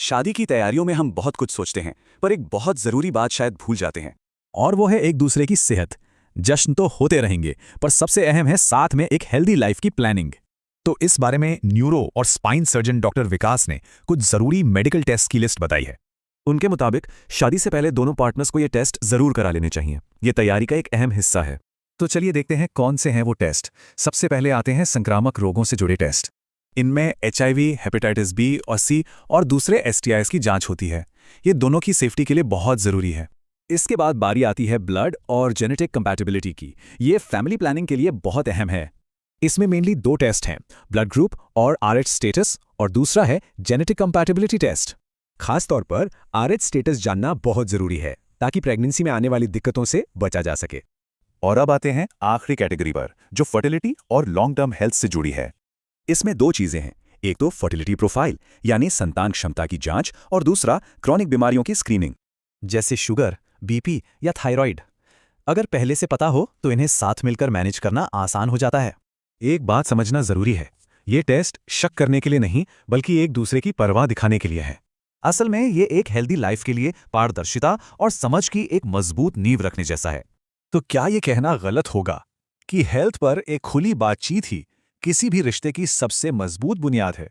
शादी की तैयारियों में हम बहुत कुछ सोचते हैं, पर एक बहुत ज़रूरी बात शायद भूल जाते हैं। और वो है एक दूसरे की सेहत। जश्न तो होते रहेंगे, पर सबसे अहम है साथ में एक हेल्दी लाइफ की प्लानिंग। तो इस बारे में न्यूरो और स्पाइन सर्जन डॉक्टर विकास ने कुछ ज़रूरी मेडिकल टेस्ट की लिस्ट बताई है। उनके मुताबिक शादी से पहले दोनों पार्टनर्स को ये टेस्ट ज़रूर करा लेने चाहिए। ये तैयारी का एक अहम हिस्सा है। तो चलिए देखते हैं कौन से हैं वो टेस्ट। सबसे पहले आते हैं संक्रामक रोगों से जुड़े टेस्ट। इनमें HIV, हेपेटाइटिस बी और सी और दूसरे STIs की जांच होती है। ये दोनों की सेफ्टी के लिए बहुत ज़रूरी है। इसके बाद बारी आती है ब्लड और जेनेटिक कंपैटिबिलिटी की। ये फैमिली प्लानिंग के लिए बहुत अहम है। इसमें मेनली दो टेस्ट हैं, ब्लड ग्रुप और RH स्टेटस, और दूसरा है जेनेटिक कंपैटिबिलिटी टेस्ट। खास तौर पर RH स्टेटस जानना बहुत ज़रूरी है ताकि प्रेगनेंसी में आने वाली दिक्कतों से बचा जा सके। और अब आते हैं आखिरी कैटेगरी पर, जो फर्टिलिटी और लॉन्ग टर्म हेल्थ से जुड़ी है। इसमें दो चीज़ें हैं, एक तो फर्टिलिटी प्रोफाइल यानी संतान क्षमता की जांच और दूसरा क्रॉनिक बीमारियों की स्क्रीनिंग, जैसे शुगर, BP या थायराइड। अगर पहले से पता हो तो इन्हें साथ मिलकर मैनेज करना आसान हो जाता है। एक बात समझना जरूरी है, ये टेस्ट शक करने के लिए नहीं बल्कि एक दूसरे की परवाह दिखाने के लिए है। असल में ये एक हेल्दी लाइफ के लिए पारदर्शिता और समझ की एक मजबूत नींव रखने जैसा है। तो क्या ये कहना गलत होगा कि हेल्थ पर एक खुली बातचीत ही किसी भी रिश्ते की सबसे मजबूत बुनियाद है?